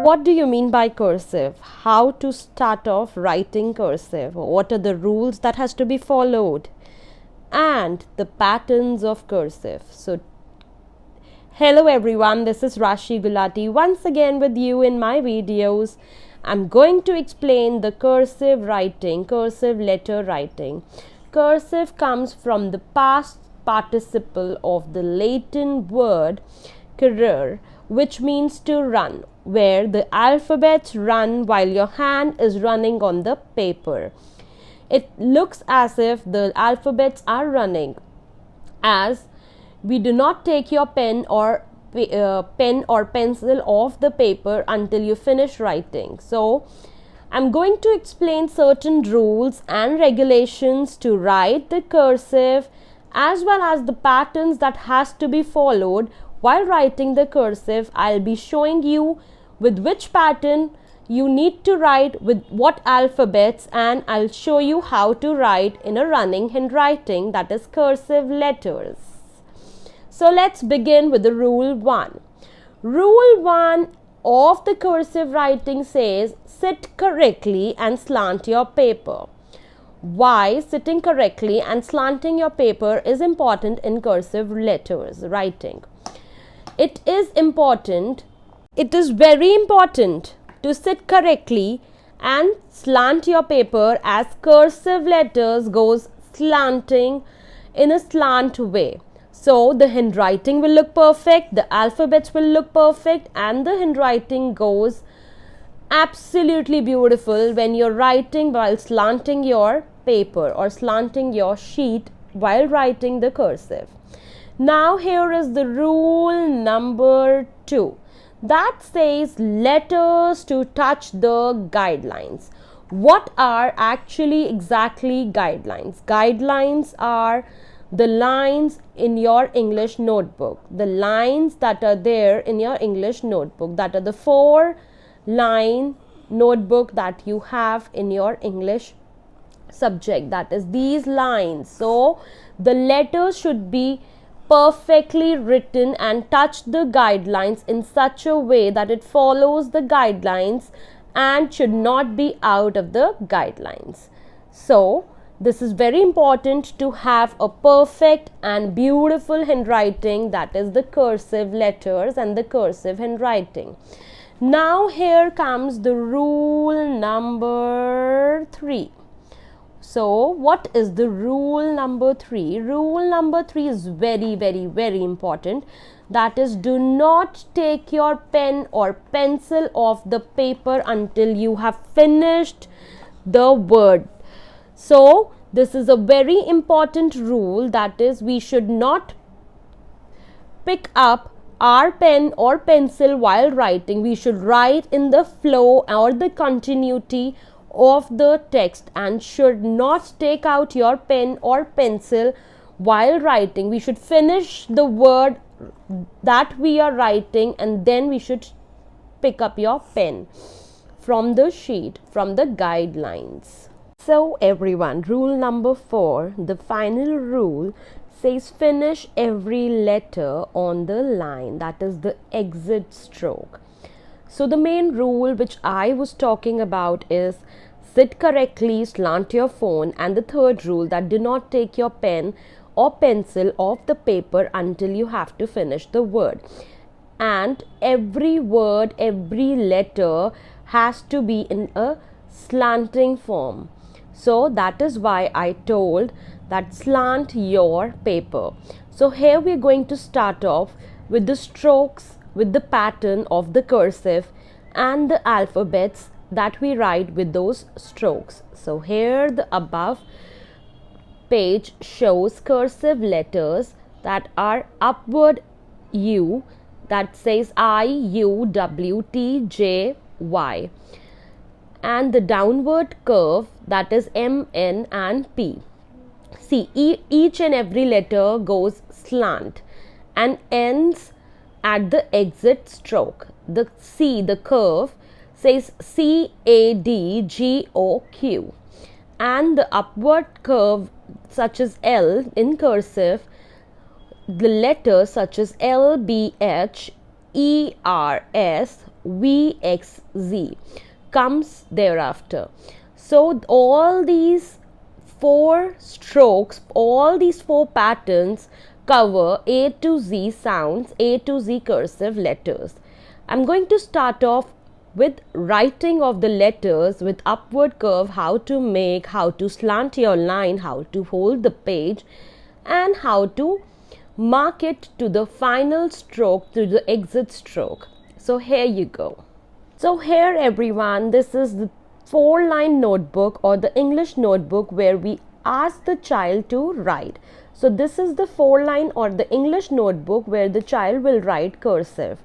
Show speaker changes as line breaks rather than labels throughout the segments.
What do you mean by cursive? How to start off writing cursive? What are the rules that has to be followed? And the patterns of cursive. So hello everyone, this is Rashi Gulati once again with you in my videos. I'm going to explain the cursive writing, cursive letter writing. Cursive comes from the past participle of the Latin word currere, which means to run, where the alphabets run while your hand is running on the paper. It looks as if the alphabets are running, as we do not take your pen or pencil off the paper until you finish writing. So I'm going to explain certain rules and regulations to write the cursive, as well as the patterns that has to be followed while writing the cursive. I'll be showing you with which pattern you need to write with what alphabets, and I'll show you how to write in a running handwriting, that is cursive letters. So let's begin with the rule 1. Rule 1 of the cursive writing says sit correctly and slant your paper. Why sitting correctly and slanting your paper is important in cursive letters writing? It is very important to sit correctly and slant your paper, as cursive letters goes slanting in a slant way. So the handwriting will look perfect, the alphabets will look perfect, and the handwriting goes absolutely beautiful when you're writing while slanting your paper or slanting your sheet while writing the cursive. Now here is the rule number 2 that says letters to touch the guidelines. What are actually exactly guidelines? Guidelines are the lines in your English notebook. The lines that are there in your English notebook, that are the 4-line notebook that you have in your English subject, that is these lines. So the letters should be perfectly written and touch the guidelines in such a way that it follows the guidelines and should not be out of the guidelines. So this is very important to have a perfect and beautiful handwriting, that is the cursive letters and the cursive handwriting. Now here comes the rule number 3. So what is the rule number 3? Rule number 3 is very, very, very important. That is, do not take your pen or pencil off the paper until you have finished the word. So this is a very important rule, that is, we should not pick up our pen or pencil while writing. We should write in the flow or the continuity of the text and should not take out your pen or pencil while writing. We should finish the word that we are writing, and then we should pick up your pen from the sheet, from the guidelines. So everyone, rule number 4, the final rule, says finish every letter on the line, that is the exit stroke. So the main rule which I was talking about is sit correctly, slant your phone, and the third rule, that do not take your pen or pencil off the paper until you have to finish the word. And every word, every letter has to be in a slanting form. So that is why I told that slant your paper. So here we are going to start off with the strokes, with the pattern of the cursive and the alphabets that we write with those strokes. So here the above page shows cursive letters that are upward U, that says I, U, W, T, J, Y, and the downward curve, that is M, N and P. See, each and every letter goes slant and ends at the exit stroke. The C, the curve, says C, A, D, G, O, Q, and the upward curve such as L in cursive, the letters such as L, B, H, E, R, S VXZ comes thereafter. So all these 4 strokes, all these 4 patterns cover A to Z sounds, A to Z cursive letters. I'm going to start off with writing of the letters with upward curve, how to make, how to slant your line, how to hold the page, and how to mark it to the final stroke, to the exit stroke. So here you go. So here everyone, this is the 4-line notebook or the English notebook where we ask the child to write. So this is the 4-line or the English notebook where the child will write cursive.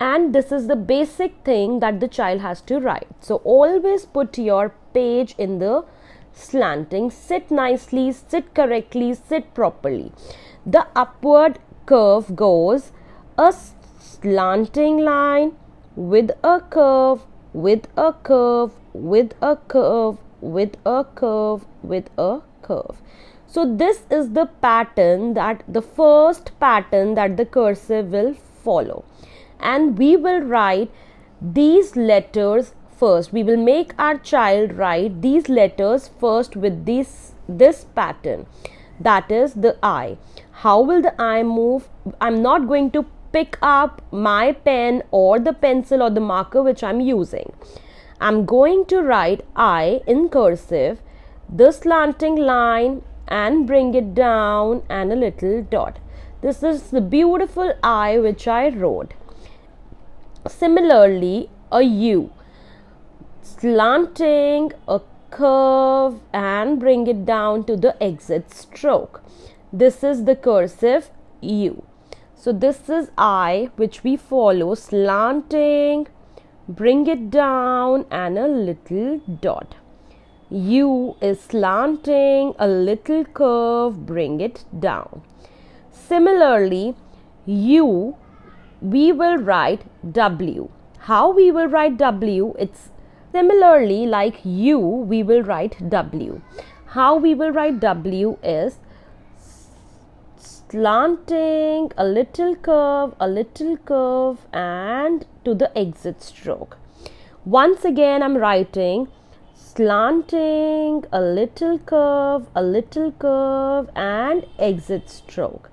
And this is the basic thing that the child has to write. So always put your page in the slanting. Sit nicely, sit correctly, sit properly. The upward curve goes a slanting line with a curve, with a curve, with a curve, with a curve, with a curve. So this is the pattern, that the first pattern that the cursive will follow. And we will write these letters first. We will make our child write these letters first with this pattern, that is the I. How will the I move? I'm not going to pick up my pen or the pencil or the marker which I'm using. I'm going to write I in cursive, the slanting line, and bring it down and a little dot. This is the beautiful I which I wrote. Similarly, a U, slanting, a curve, and bring it down to the exit stroke. This is the cursive U. So this is I which we follow, slanting, bring it down, and a little dot. U is slanting, a little curve, bring it down. Similarly, U, we will write W. How we will write W? It's similarly like U, we will write W. How we will write W is slanting, a little curve, and to the exit stroke. Once again, I'm writing slanting, a little curve, and exit stroke.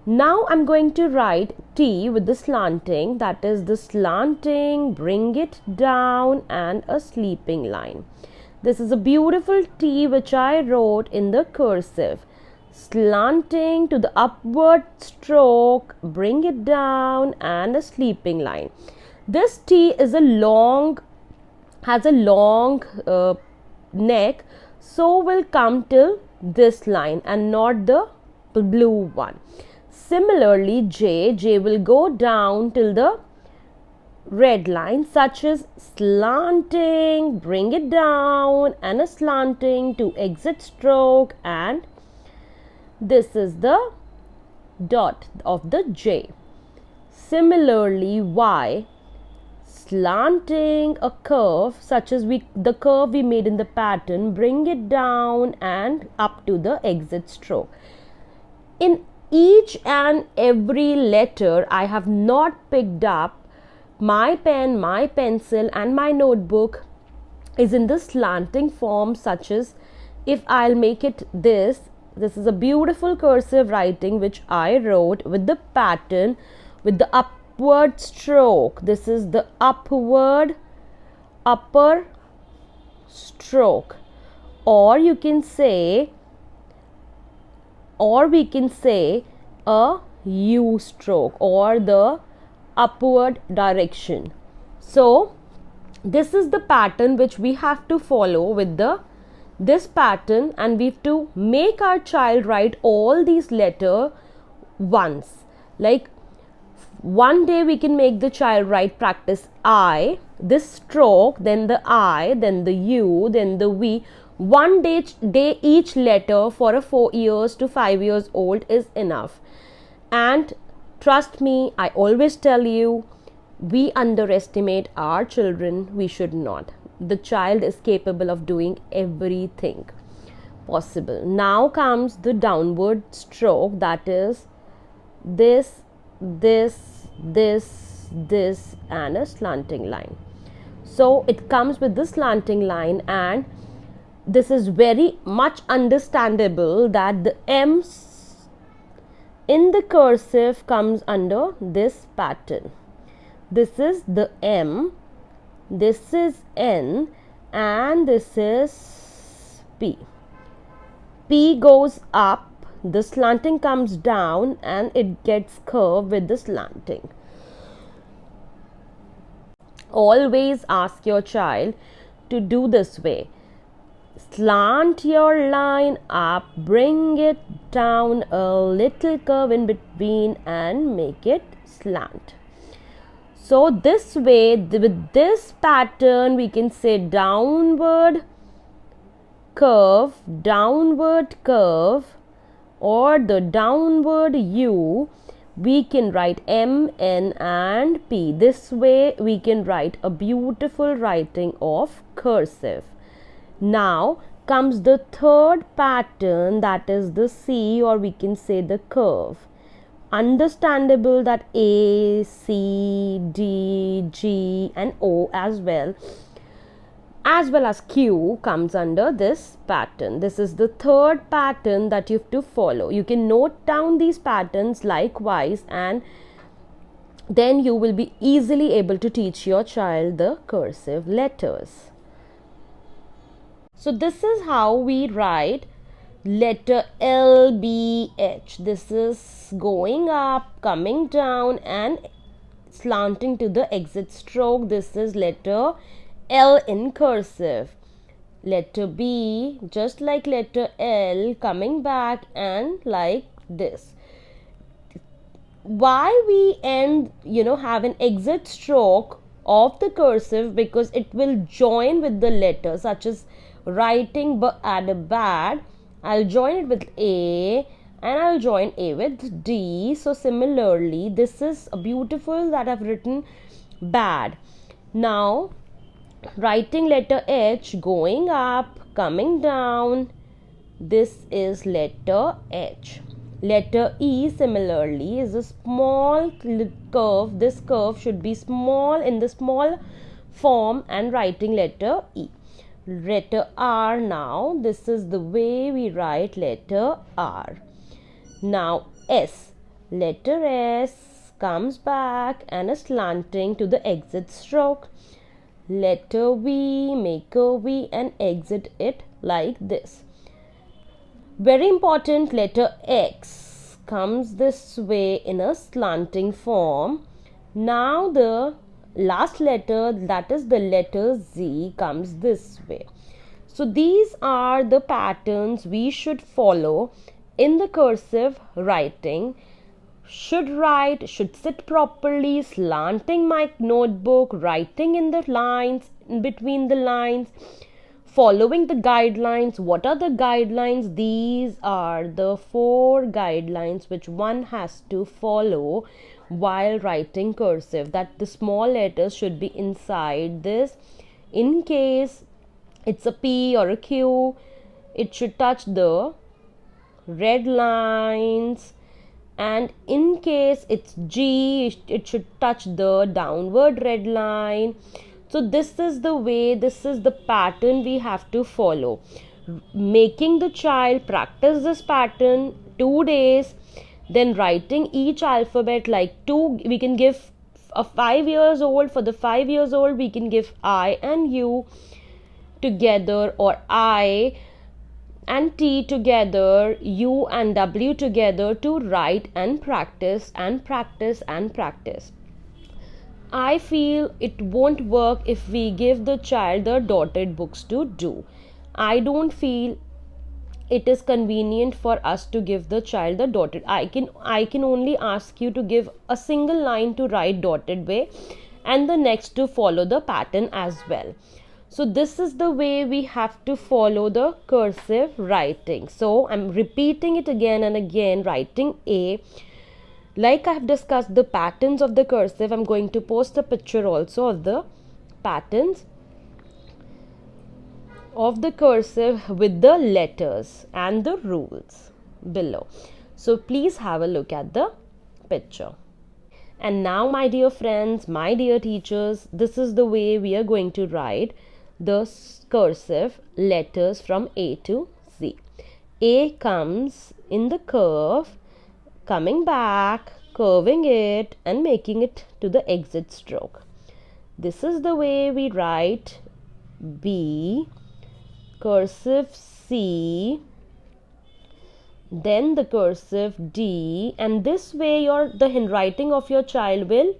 Now I'm going to write T with the slanting, that is the slanting, bring it down, and a sleeping line. This is a beautiful T which I wrote in the cursive. Slanting to the upward stroke, bring it down, and a sleeping line. This T is has a long neck, so will come till this line and not the blue one. Similarly, J will go down till the red line, such as slanting, bring it down, and a slanting to exit stroke, and this is the dot of the J. Similarly, Y, slanting, a curve, such as the curve we made in the pattern, bring it down and up to the exit stroke. In each and every letter, I have not picked up my pen, my pencil, and my notebook is in the slanting form, such as if I'll make it this is a beautiful cursive writing which I wrote with the pattern with the upward stroke. This is the upper stroke, or we can say a U stroke, or the upward direction. So this is the pattern which we have to follow with this pattern, and we have to make our child write all these letters once. Like one day we can make the child write, practice I, this stroke, then the I, then the U, then the V. One day each letter for a 4 years to 5 years old is enough. And trust me, I always tell you, we underestimate our children. We should not. The child is capable of doing everything possible. Now comes the downward stroke, that is this, this, and a slanting line. So it comes with the slanting line, and this is very much understandable that the M in the cursive comes under this pattern. This is the M, this is N, and this is P. P goes up, the slanting comes down, and it gets curved with the slanting. Always ask your child to do this way. Slant your line up, bring it down, a little curve in between, and make it slant. So this way, with this pattern, we can say downward curve, or the downward U. We can write M, N, and P. This way we can write a beautiful writing of cursive. Now comes the third pattern, that is the C, or we can say the curve. Understandable that A, C, D, G, and O as well as Q comes under this pattern. This is the third pattern that you have to follow. You can note down these patterns likewise, and then you will be easily able to teach your child the cursive letters. So this is how we write letter L, B, H. This is going up, coming down, and slanting to the exit stroke. This is letter L in cursive. Letter B, just like letter L, coming back and like this. Why we have an exit stroke of the cursive? Because it will join with the letter, such as writing B add a bad. I'll join it with A, and I'll join A with D. So similarly, this is a beautiful that I've written bad. Now writing letter H, going up, coming down, this is letter H. Letter E similarly is a small curve. This curve should be small in the small form, and writing letter E. Letter R, now this is the way we write letter R. Now S, letter S comes back and is slanting to the exit stroke. Letter V, make a V and exit it like this. Very important, letter X comes this way in a slanting form. Now the last letter, that is the letter Z, comes this way. So these are the patterns we should follow in the cursive writing. Should write, should sit properly, slanting my notebook, writing in the lines, in between the lines, following the guidelines. What are the guidelines? These are the 4 guidelines which one has to follow while writing cursive, that the small letters should be inside this. In case it's a P or a Q, it should touch the red lines, and in case it's G, it should touch the downward red line. So this is the way, this is the pattern we have to follow. Making the child practice this pattern 2 days, then writing each alphabet like 2. We can give a 5 years old, for the 5 years old we can give I and U together, or I and T together, U and W together, to write and practice and practice and practice. I feel it won't work if we give the child the dotted books to do. I don't feel it is convenient for us to give the child the dotted. I can only ask you to give a single line to write dotted way, and the next to follow the pattern as well. So this is the way we have to follow the cursive writing. So I'm repeating it again and again. Writing A, like I have discussed the patterns of the cursive, I'm going to post a picture also of the patterns of the cursive with the letters and the rules below. So please have a look at the picture. And now, my dear friends, my dear teachers, this is the way we are going to write the cursive letters from A to Z. A comes in the curve, coming back, curving it, and making it to the exit stroke. This is the way we write B, cursive C, then the cursive D, and this way the handwriting of your child will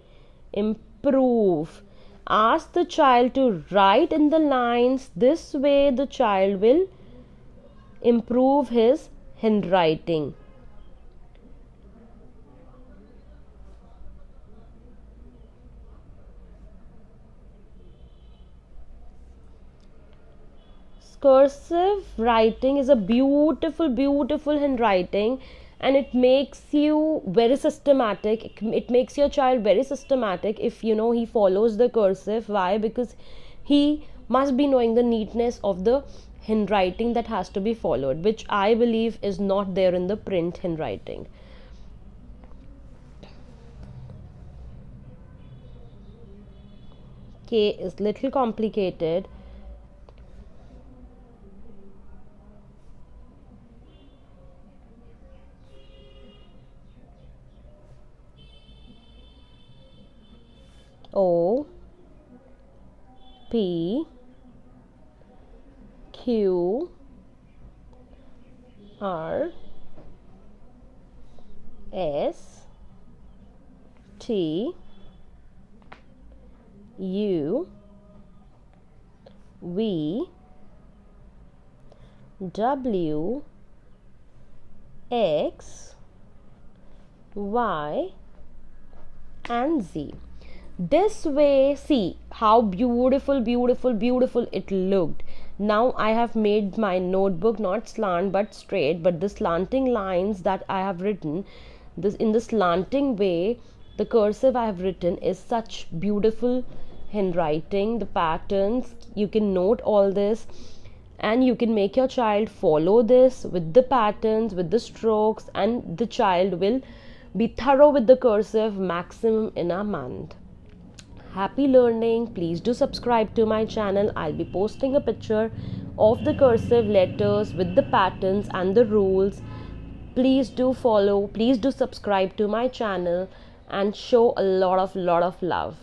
improve. Ask the child to write in the lines. This way the child will improve his handwriting. Cursive writing is a beautiful handwriting, and it makes you very systematic. It makes your child very systematic if he follows the cursive. Why? Because he must be knowing the neatness of the handwriting that has to be followed, which I believe is not there in the print handwriting. K is little complicated. O, P, Q, R, S, T, U, V, W, X, Y, and Z. This way, see how beautiful it looked. Now I have made my notebook not slant but straight, but the slanting lines that I have written, this in the slanting way, the cursive I have written is such beautiful handwriting. The patterns, you can note all this, and you can make your child follow this with the patterns, with the strokes, and the child will be thorough with the cursive maximum in a month. Happy learning. Please do subscribe to my channel. I'll be posting a picture of the cursive letters with the patterns and the rules. Please do follow, please do subscribe to my channel and show a lot of love.